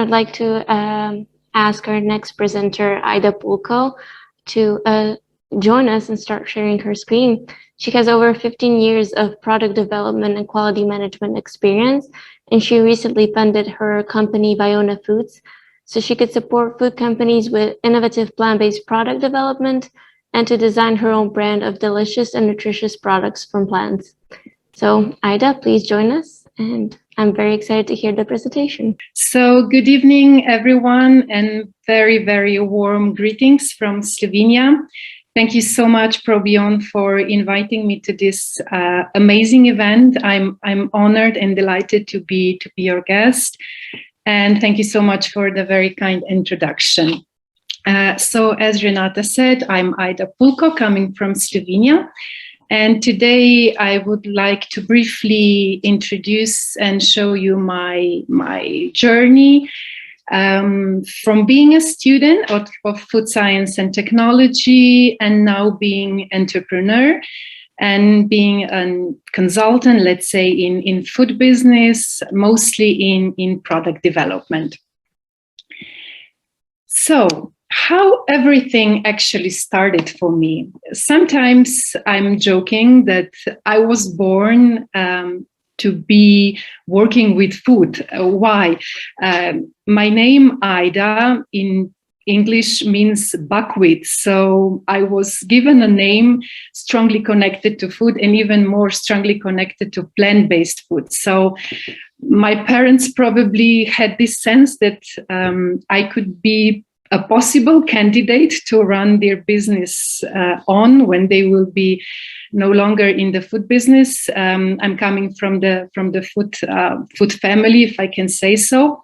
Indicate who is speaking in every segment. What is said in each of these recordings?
Speaker 1: I'd like to ask our next presenter, Ajda Pulko, to join us and start sharing her screen. She has over 15 years of product development and quality management experience, and she recently funded her company, Viona Foods, so she could support food companies with innovative plant-based product development and to design her own brand of delicious and nutritious products from plants. So Ajda, please join us, and I'm very excited to hear the presentation.
Speaker 2: So good evening, everyone, and very, very warm greetings from Slovenia. Thank you so much, PROBION, for inviting me to this amazing event. I'm honored and delighted to be your guest. And thank you so much for the very kind introduction. So as Renata said, I'm Ajda Pulko, coming from Slovenia. And today I would like to briefly introduce and show you my journey from being a student of food science and technology, and now being entrepreneur and being a consultant, let's say, in food business, mostly in product development. So how everything actually started for me. Sometimes I'm joking that I was born to be working with food. Why? My name, Ajda, in English means buckwheat. So I was given a name strongly connected to food, and even more strongly connected to plant-based food. So my parents probably had this sense that I could be a possible candidate to run their business on when they will be no longer in the food business. I'm coming from the food family, if I can say so.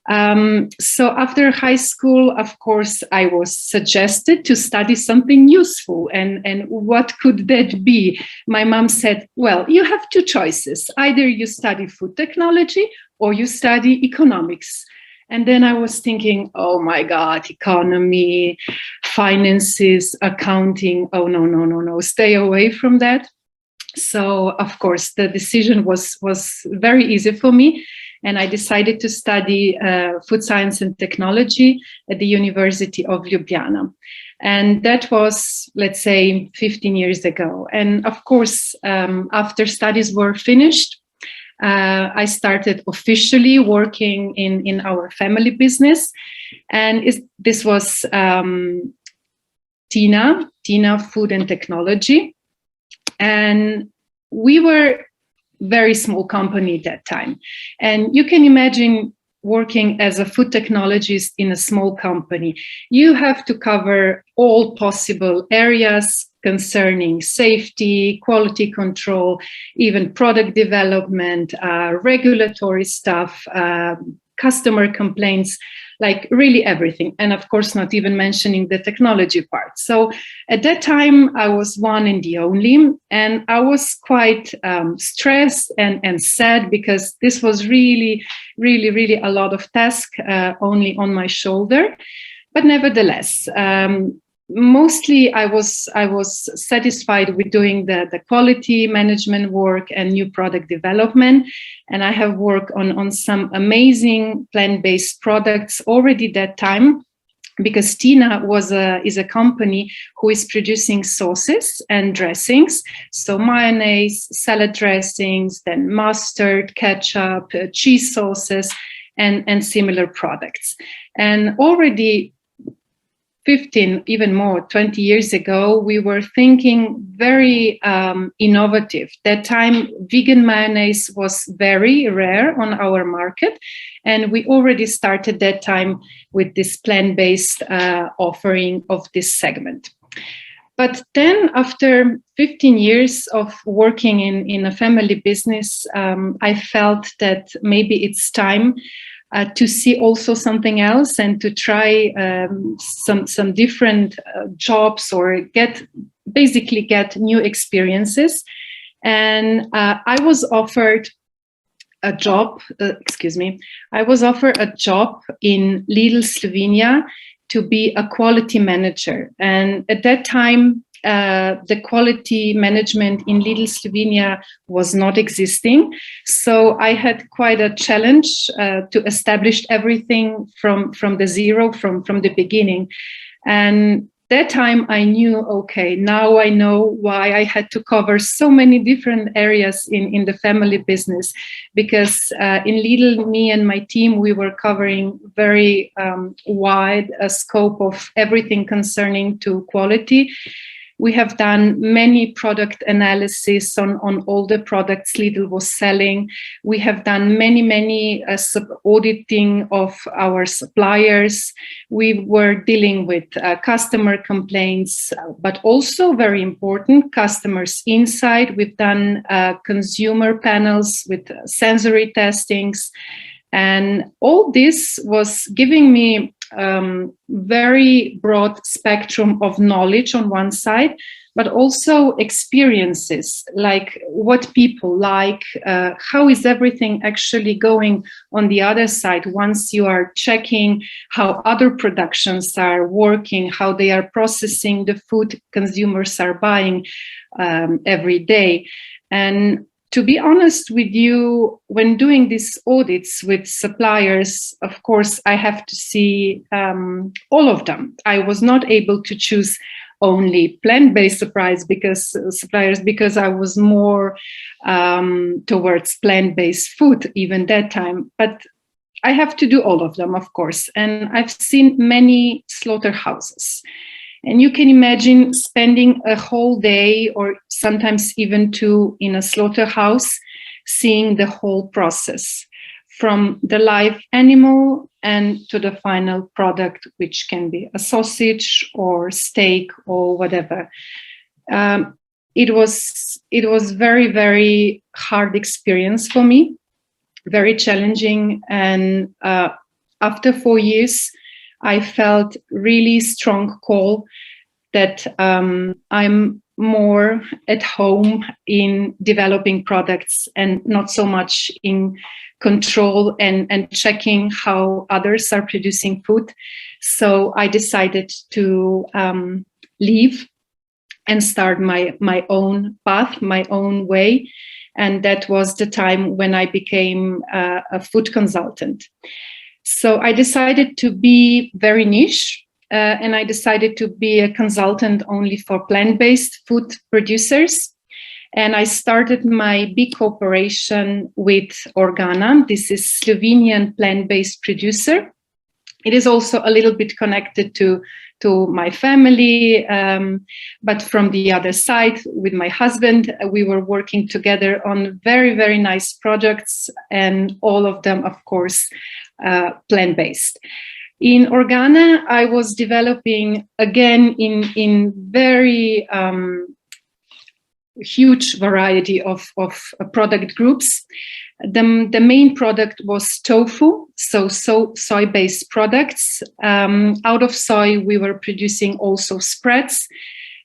Speaker 2: So after high school, of course, I was suggested to study something useful. And what could that be? My mom said, well, you have two choices. Either you study food technology or you study economics. And then I was thinking, oh my God, economy, finances, accounting. Oh, no, stay away from that. So, of course, the decision was very easy for me. And I decided to study food science and technology at the University of Ljubljana. And that was, let's say, 15 years ago. And of course, after studies were finished, I started officially working in our family business. And this was Tina Food and Technology. And we were very small company at that time. And you can imagine working as a food technologist in a small company. You have to cover all possible areas concerning safety, quality control, even product development, regulatory stuff, customer complaints, like really everything. And of course, not even mentioning the technology part. So at that time, I was one and the only, and I was quite stressed and sad, because this was really a lot of task only on my shoulder. But nevertheless, mostly I was satisfied with doing the quality management work and new product development. And I have worked on some amazing plant-based products already that time, because Tina is a company who is producing sauces and dressings. So mayonnaise, salad dressings, then mustard, ketchup, cheese sauces, and similar products. And already 15, even more, 20 years ago, we were thinking very innovative. That time, vegan mayonnaise was very rare on our market. And we already started that time with this plant-based offering of this segment. But then after 15 years of working in a family business, I felt that maybe it's time to see also something else and to try some different jobs, or basically get new experiences. And I was offered a job, I was offered a job in Lidl Slovenia to be a quality manager. And at that time, the quality management in Lidl Slovenia was not existing. So I had quite a challenge to establish everything from the zero, from the beginning. And that time I knew, okay, now I know why I had to cover so many different areas in the family business, because in Lidl, me and my team, we were covering very wide scope of everything concerning to quality. We have done many product analysis on all the products Lidl was selling. We have done many auditing of our suppliers. We were dealing with customer complaints, but also very important, customers' insight. We've done consumer panels with sensory testings. And all this was giving me very broad spectrum of knowledge on one side, but also experiences, like what people like, how is everything actually going on the other side once you are checking how other productions are working, how they are processing the food consumers are buying every day. And to be honest with you, when doing these audits with suppliers, of course, I have to see all of them. I was not able to choose only plant-based suppliers because I was more towards plant-based food even that time. But I have to do all of them, of course. And I've seen many slaughterhouses. And you can imagine spending a whole day or sometimes even two in a slaughterhouse, seeing the whole process from the live animal and to the final product, which can be a sausage or steak or whatever. It was very, very hard experience for me, very challenging. And after 4 years, I felt really strong call that I'm more at home in developing products and not so much in control and checking how others are producing food. So I decided to leave and start my own path, my own way. And that was the time when I became a food consultant. So I decided to be very niche, and I decided to be a consultant only for plant-based food producers. And I started my big cooperation with Organa. This is Slovenian plant-based producer. It is also a little bit connected to my family, but from the other side, with my husband, we were working together on very, very nice projects, and all of them, of course, plant-based. In Organa, I was developing again in very huge variety of product groups. The main product was tofu, so soy-based products. Out of soy, we were producing also spreads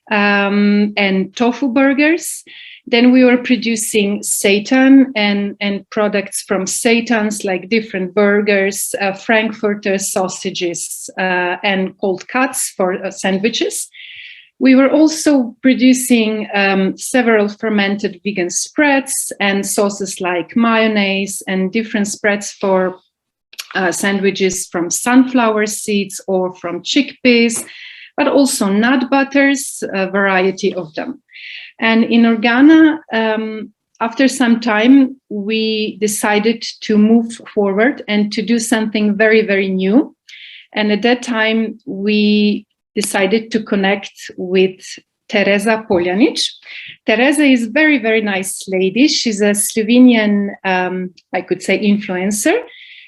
Speaker 2: and tofu burgers. Then we were producing seitan and products from seitans, like different burgers, frankfurter sausages, and cold cuts for sandwiches. We were also producing several fermented vegan spreads and sauces like mayonnaise and different spreads for sandwiches from sunflower seeds or from chickpeas, but also nut butters, a variety of them. And in Organa, after some time, we decided to move forward and to do something very, very new. And at that time, we decided to connect with Tereza Poljanic. Tereza is a very, very nice lady. She's a Slovenian, I could say, influencer.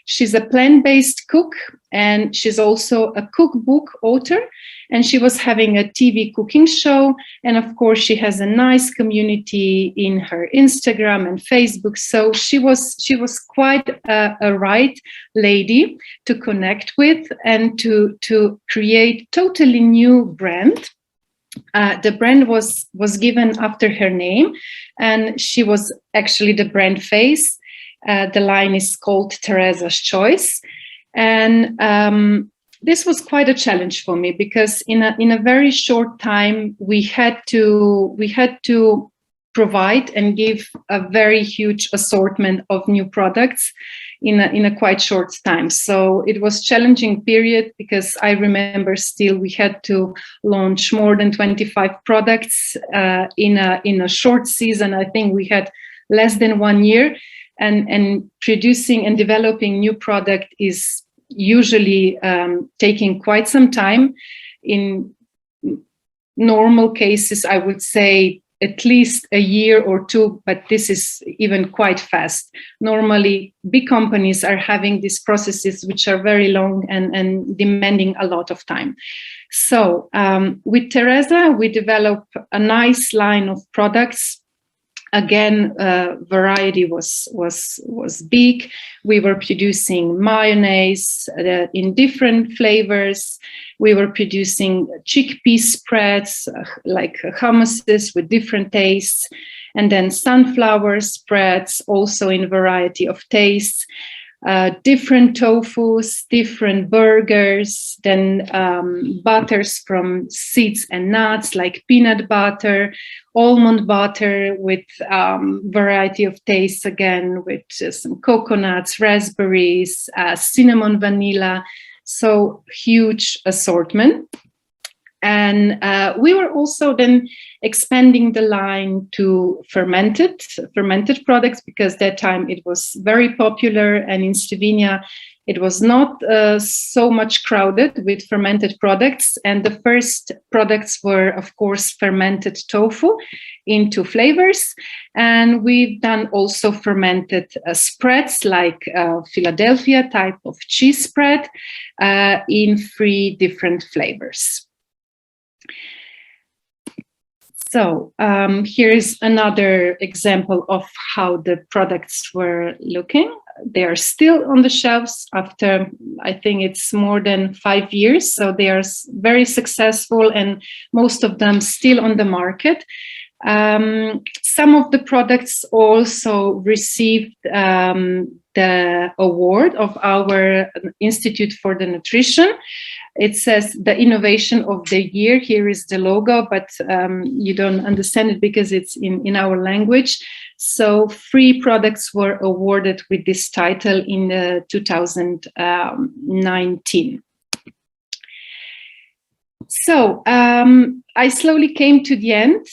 Speaker 2: She's a plant-based cook, and she's also a cookbook author. And she was having a TV cooking show. And of course, she has a nice community in her Instagram and Facebook. So she was quite a right lady to connect with and to create totally new brand. The brand was given after her name, and she was actually the brand face. The line is called Tereza's Choice. And this was quite a challenge for me, because in a very short time we had to provide and give a very huge assortment of new products in a quite short time. So it was challenging period, because I remember still we had to launch more than 25 products in a short season. I think we had less than 1 year, and producing and developing new product is usually taking quite some time. In normal cases, I would say at least a year or two, but this is even quite fast. Normally, big companies are having these processes which are very long and demanding a lot of time. So with Teresa, we developed a nice line of products. Again, variety was big. We were producing mayonnaise in different flavors. We were producing chickpea spreads, like hummuses with different tastes, and then sunflower spreads, also in variety of tastes. Different tofus, different burgers, then butters from seeds and nuts, like peanut butter, almond butter with variety of tastes, again, with some coconuts, raspberries, cinnamon, vanilla. So huge assortment. And we were also then expanding the line to fermented products, because that time it was very popular, and in Slovenia it was not so much crowded with fermented products. And the first products were, of course, fermented tofu into flavors. And we've done also fermented spreads, like Philadelphia type of cheese spread, in 3 different flavors. So here is another example of how the products were looking. They are still on the shelves after, I think it's more than 5 years. So they are very successful, and most of them still on the market. Some of the products also received the award of our Institute for the Nutrition. It says the innovation of the year. Here is the logo, but you don't understand it because it's in our language. So 3 products were awarded with this title in 2019. So I slowly came to the end.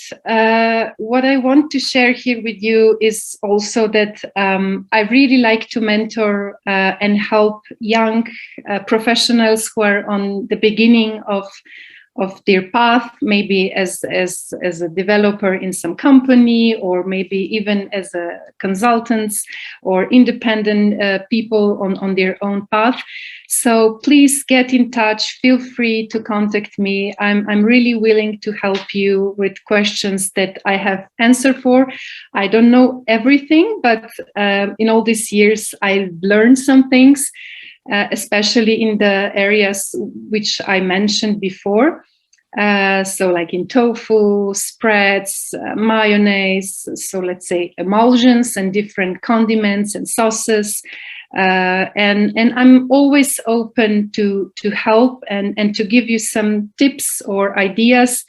Speaker 2: What I want to share here with you is also that I really like to mentor and help young professionals who are on the beginning of their path, maybe as a developer in some company, or maybe even as a consultants or independent people on their own path. So please get in touch. Feel free to contact me. I'm really willing to help you with questions that I have answer for. I don't know everything, but in all these years, I've learned some things, especially in the areas which I mentioned before. So like in tofu, spreads, mayonnaise, so let's say emulsions and different condiments and sauces. And I'm always open to help and to give you some tips or ideas.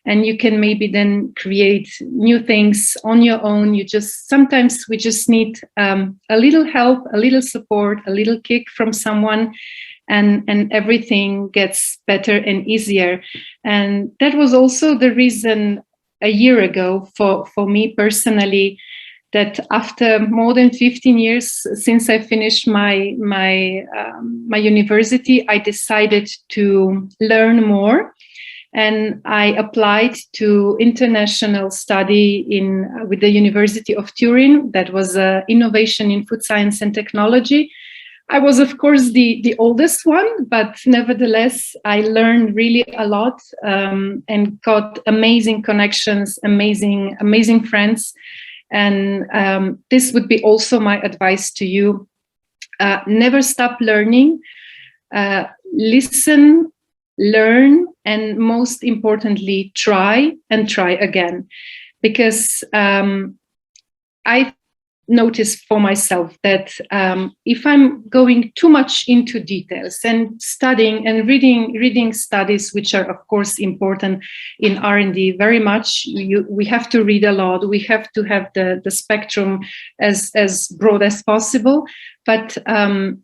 Speaker 2: And you can maybe then create new things on your own. Sometimes we just need a little help, a little support, a little kick from someone, and everything gets better and easier. And that was also the reason a year ago for me personally, that after more than 15 years since I finished my university, I decided to learn more. And I applied to international study with the University of Turin. That was innovation in food science and technology. I was, of course, the oldest one, but nevertheless, I learned really a lot and got amazing connections, amazing friends. And this would be also my advice to you. Never stop learning. Listen, learn, and most importantly, try and try again. Because I noticed for myself that if I'm going too much into details and studying and reading studies, which are of course important in R&D very much, we have to read a lot. We have to have the spectrum as broad as possible. But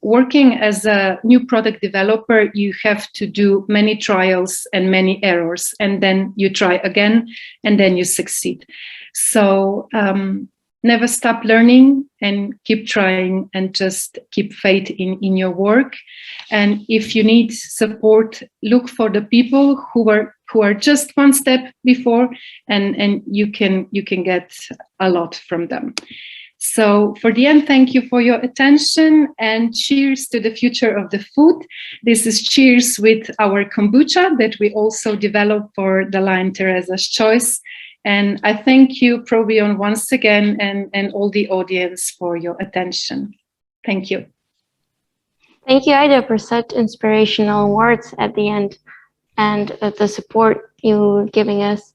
Speaker 2: working as a new product developer, you have to do many trials and many errors, and then you try again, and then you succeed. So never stop learning and keep trying, and just keep faith in your work. And if you need support, look for the people who are just one step before, and you can get a lot from them. So for the end, thank you for your attention, and cheers to the future of the food. This is cheers with our kombucha that we also developed for the line Teresa's Choice. And I thank you, PROBION, once again, and all the audience for your attention. Thank you.
Speaker 1: Thank you, Ajda, for such inspirational words at the end, and the support you giving us.